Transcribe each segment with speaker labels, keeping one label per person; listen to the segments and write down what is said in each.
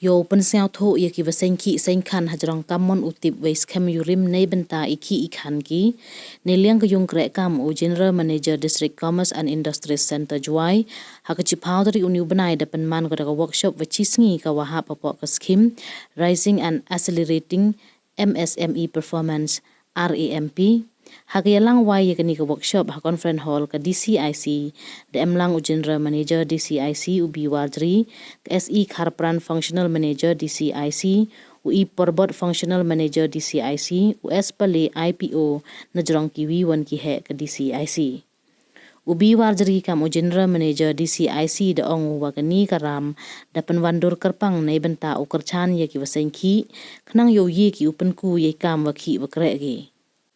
Speaker 1: Yo pynsñiawthooh ye kiwa seiñ khih seiñ khan hajrong kammon utip weis kem yurim nei benta iki ikhan ki neliang kayung krek kam u General Manager District Commerce and Industries Center Juai hakachi powderi uniu benai dapen man ko workshop wacisngi ka wahap apok ka scheme Rising and Accelerating MSME Performance RAMP Hakayalang wai ye kani ka workshop ha conference hall ka DCIC de emlang u General Manager DCIC u Wyrta ka SE Kharpran Functional Manager DCIC u Porbot Functional Manager DCIC u Espale IPO na jrong kiwi wan ki he ka DCIC u Wyrta kam u General Manager DCIC de ong wa kani karam dapan wandur karpang nei benta u kerchan ye ki wasen ki khnang yo ye ki upen ku ye kam wa ki wa krek gi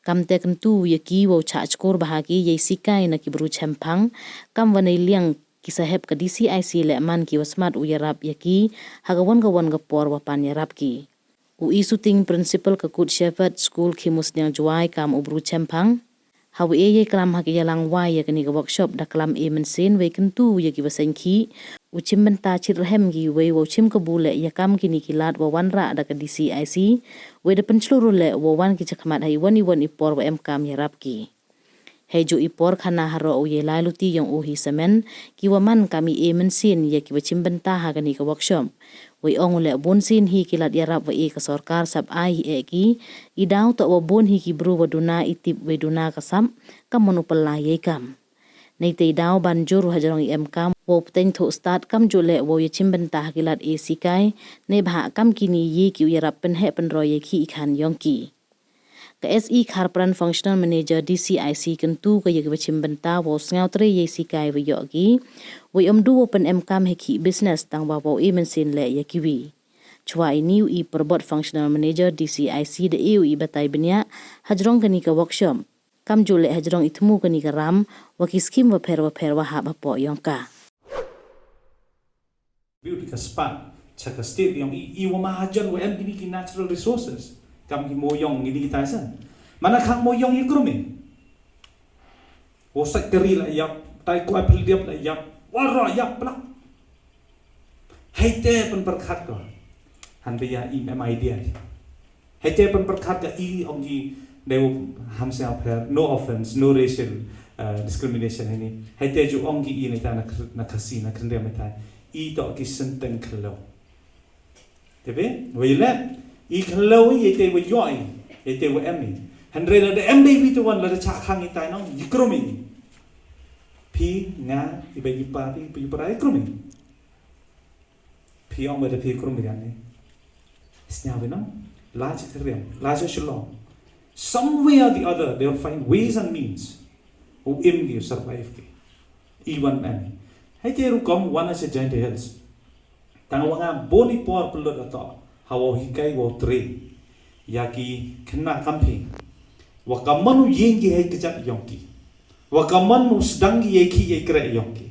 Speaker 1: kam te kentu ye ki wo cha skor bahagi ye sikai na ki bru chaphang kam wanai liang ki saheb ka DCIC le man ki wasmat u yarap ye ki hagawan gawan ga por wa pan yarap ki u isuting principal ka Good Shepherd School khimusnyang juai kam u bru chaphang hawe ye klam ha ki yalang wai ye kani ka workshop da klam e mensen we kentu ye ki wasen ki u chimbenta chit rehem gi we wo chim ka bule ya kam kini kilat wa wanra da ka DCIC we de pensluru le wa wan ki chakmat hai wani ipor wa kam yarap ki hejo ipor khana haro u ye lailuti yang u hi semen ki wa man kami e mensin ye ki wa chimbenta ha kani ka workshop we ong le bonsin hi kilat yarap wa e ka sarkar sab ai e ki idau to wa bon hi ki bru wa duna itip we duna kasam kamonu palla ye kam nei te daw banjur hajrong kam wo pteng tho start kam jole wo ye chimbenta hakilat e sikai nei bha kam kini ye ki yarap pen he pen ro ye khi khan yong ki ka SE Kharpran Functional Manager DCIC kentu ka ye chimbenta wo sngautri ye sikai we yo gi wo omdu wo pen kam he khi business tang wa wo e mensin le ye kiwi chwa ini u Porbot Functional Manager DCIC de eu i batai benya hajrong kani ka workshop kam jole hajrong itmu kani ka ram wa ki scheme wa pher wa ha ba po yongka
Speaker 2: beauty ka spa chaka state yang i wa mahajan wa MDB ki natural resources kam ki moyong ini kita san mana khang moyong i krumi wo secretary la yap tai ko apel diap la yap wa ro yap plak haite pen perkhat ko han be ya i mem idea haite pen perkhat ka i ong ji they will hamself have no offense no racial discrimination ini haite ju ong gi i ni ta na khasi na krende meta i to ki senten khlo tebe we le i khlo ye te we yoi ye te we emi handre na de em dei to one la cha khang i tai no yikromi pi nga i be pa pi pra ikromi pi ong be de pi kromi gan ni snya we no la cha threm la cha shlo somewhere or the other they will find ways and means who im gi survive ki even emi hai te ru kom wana se giant hills tang wanga boni por pelot ato hawo hikai wo tre yaki kena kampi wa kamanu yengi hai kejat yongki wa kamanu sedang yeki yekre yongki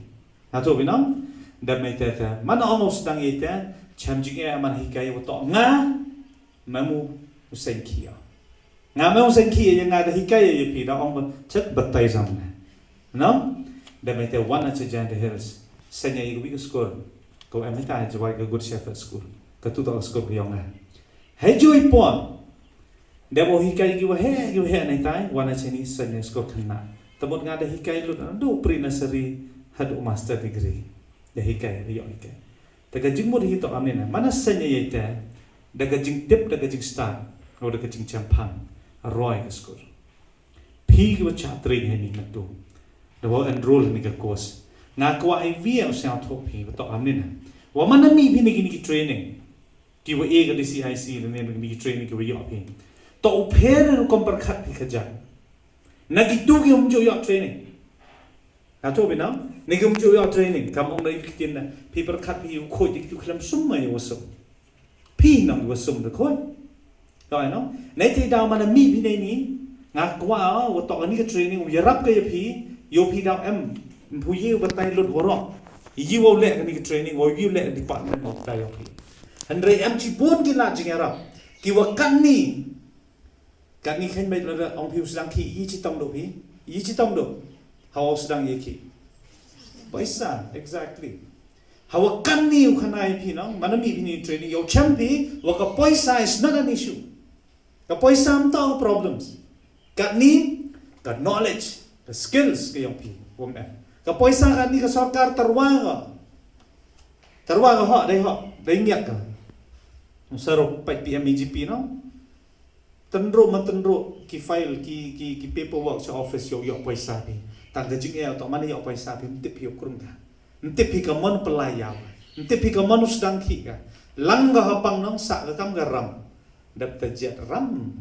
Speaker 2: ato binam da meteta mana ono sedang yeta chamjing e man hikai wo to nga mamu usenkia nga mamu usenkia yang ada hikai ye pi da ong chet batai zamna no da mete wana che giant hills senya igu bi skor ko emita jawai ka Good Shepherd School ka tu to skor yong na hejo ipon demo hikai gi wa he nai tai wana cheni senya skor khna tabot nga da hikai lu do pre nursery hadu master degree da hikai yo hikai taga jingmod hi to amena mana senya yete daga jing tip daga jing start o daga jing chaphang roy ka skor phi gi wa chatri he ni natu da wo enroll ni ka course nga kwa ai via sa thok phi to amena wa mana mi phi ni ki training ki wa e ga DCIC ne ni ki training ki wa yo phi to pher kom par khat phi khaja na ki tu ki jo yo training ka to bina ne ki jo yo training kam ong dai ki tin na phi par khat phi khoi ti tu khlam sum mai wa sum phi nam wa sum de khoi rồi no nei ti daw mana mi phi nei ni nga kwa wa to ni ka training wa yarap ka phi yo phi daw emผู้ยิวบัตรลุดหัวรอยิวเอาเละกันนี่เทรนนิ่งว่ายิวเละดีปาร์ตเมนต์ของใจโอเคฮันเรย์เอ็มจีบุญกินละจริงๆรับกี่ว่ากันนี่ขึ้นไปแล้วองพิวสดังขี้ยี่ชิตองดูพี่ยี่ชิตองดูเขาสดังยี่ขี้ไปซะ exactly Hawa kan ni ukhanai pi no manami pi ni training yo champi wa ka paisa is not an issue. Ka paisa am tao problems. Kat ni ka knowledge, the skills ke yang pi wom em. Ka paisa kan ni ka sarkar terwaga. Terwaga ha dai ngiat ka. Sarok pai PMEGP no. Tenro ki file ki paperwork sa office yo paisa pi. Tang jing e to mana yo paisa pi tip yo kurung ka. Nanti pi ka mon pelayau. Nanti pi ka mon sedang ki ka. Langga hapang nong sak ka kam garam. Dap tajet ram.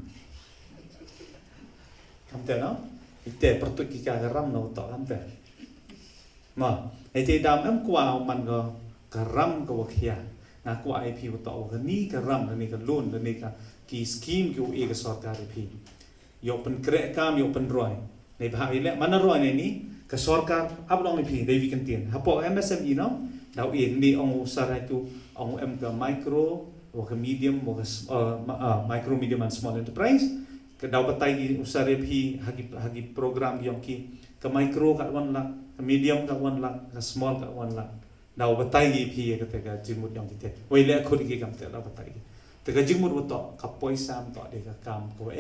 Speaker 2: Kam te no? Ite pertu ki ka garam no to kam te. Ma, ite dam em kwa man ka garam ka wakhia. Na kwa ai pi to ka ni garam ni ka loan ni ka ki scheme ki e ka sarkar pi. Yo pen krek kam yo pen roi. Nei bha ile mana roi ni ka sarkar ablong ni pi dai vi kan tien. Hapo MSME no? Dau ni ong usara tu ong em ka micro wa ka medium wa micro medium and small enterprise. Ka dau batai usara pi hagi program yang ki ka micro ka 1 lakh, ka medium ka 1 lakh, ka small ka 1 lakh. Dau batai pi ka te ka jimut yang ki te. Wei le khod ki kam te dau batai. Te ka jimut wa to ka poisam to de ka kam ko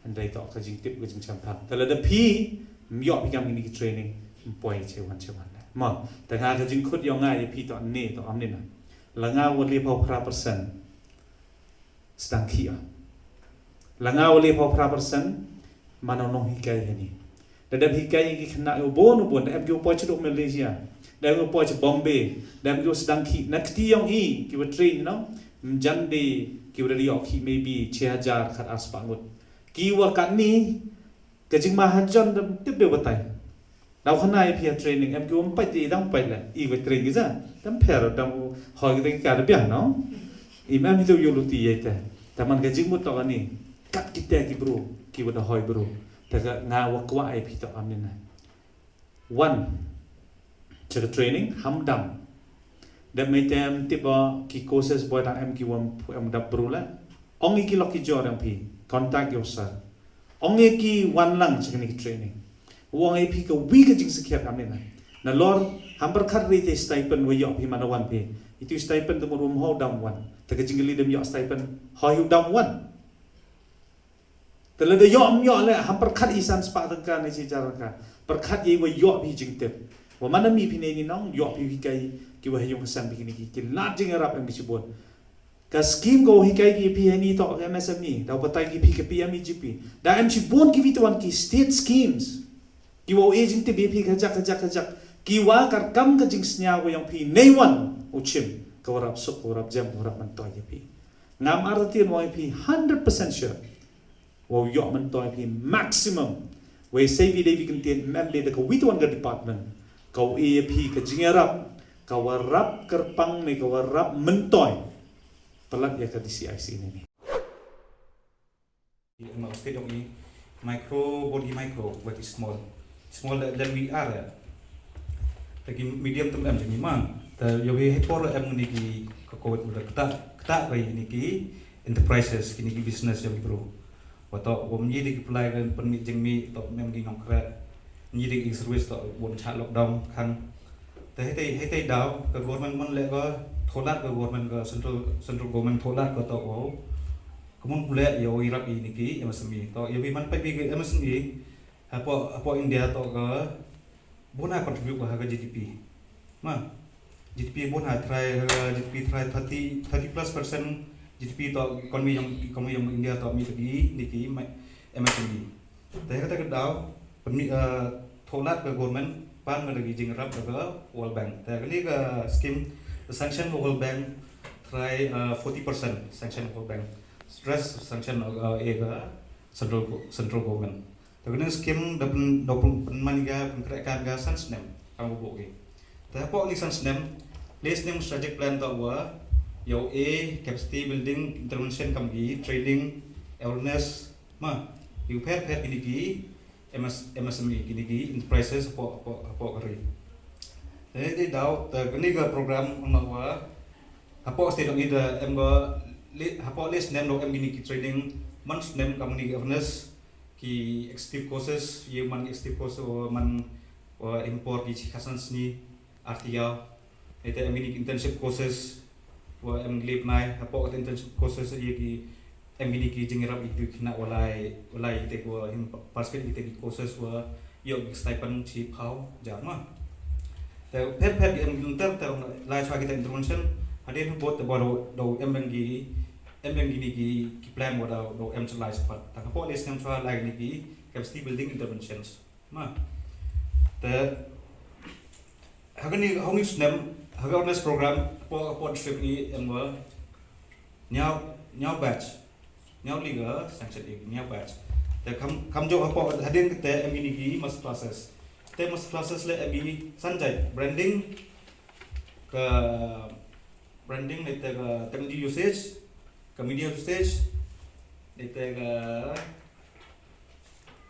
Speaker 2: andai to ka jing tip ka jing chaphang. Te la de pi myo pi kam ni ki training poi chewan ma ta nga ka jing khut yo ngai pi to ne to am ni na la nga wo le pau pra persen sedang khia la nga wo le pau pra persen mano no hikai ni da hikai ki khna yo bon em yo po chdo Malaysia da yo po ch Bombay da yo sedang khi na kti yong hi ki wa train no mjande ki wa ri yo khi maybe 6000 khat aspangut kiwa kan ni ka jing ma hajan dam tip de batai Now khana pi training em ku pai ti dang pai la I we training za tam pher dam hoi cái ka de bia no im em tu yulu ti ye ta taman ka jing mut to ani kat kita ki bro ki wa hoi bro ta ga nga wa kwa ai pi to am ni na one to the training ham dam da me tem ti ba ki courses boy dang em ki wam em dab bro la ongi ki lokki jo dang pi contact yourself ongi ki one lang chini training Wang ai pi ka wi ka jing sekiat am ni na lor hamper khat ri te stipend we yo pi mana wan pi itu stipend tu rum ho dam wan ta ka jing li dem yo stipend ho yu dam wan ta le de yo am yo le hamper khat isan spa ta ka ni chi jar ka per khat ye we yo pi jing te wa mana mi pi ne ni nong yo pi kai ki wa yung sam pi ni ki la jing rap em bi bon ka scheme go hikai ki pi ni to MSME da patai ki pi ka PMEGP da em chi bon ki vi to wan ki state schemes Kiwa aging te BP kajak kiwa kar kam ka jing snyaw yang pi neiwan uchim kawarap sok kawarap jam kawarap mantoy pi ngam artian mo pi 100% sure wo yo mantoy pi maximum we save day vi contain member de ka witwan ga department kau ap ka jingarap kawarap kerpang ni kawarap mentoy pelat ya ka DCIC ni
Speaker 3: state of micro body micro what is small than we are tapi medium tu em jadi mang ta yo he por em ni ki ko udah kta kai ni ki enterprises ki ni ki business yang bro wato bom ni di apply kan permit jeng mi to mem di nong kra ni di service to bon cha lockdown kan ta he daw ka government mon le ko tholat ka government ka central government tholat ko to o kumun pula yo irap ni ki MSME to yo bi man pa bi MSME apa India to ke bona contribute ke harga GDP ma GDP bona try GDP try 30+% GDP to ekonomi yang India to mi tadi niki MSME tapi kata kedau tholat ke government pan lagi jing rap ke World Bank tapi ni ke scheme sanction World Bank try 40% sanction World Bank stress sanction ke central government Tapi skim dapat maniga pengkerjaan gasan senem kamu buat. Tapi apa lisan senem? Lisan strategic plan tu apa? Yang A capacity building intervention kami training awareness mah. You pair ini ki MSME ini ki enterprises apa kari. Jadi dah ini ke program apa? Apa state ini dah apa list nem dok ini ki training months nem kami ni awareness ki executive courses man executive course man import ki khasan sni artia Ite amini internship courses wa em lip nai apo internship courses ye ki amini ki jingirap itu kina walai ite ko him participate ite ki courses wa yo stipend chi phau jama te pet em lunter te lai chwa kita intervention hadin bot te boro do em bengi ni ki plan wa do em chlai spat ta ko les nyam chwa lai ni ki capacity building interventions ma te hagani hongi snem awareness program po trip ni em wa nhau batch nhau liga sanction nhau batch te kam jo apo hadin te em ni ki mas classes te mas classes le abi sanjay branding ke branding le te technology usage ke media usage le te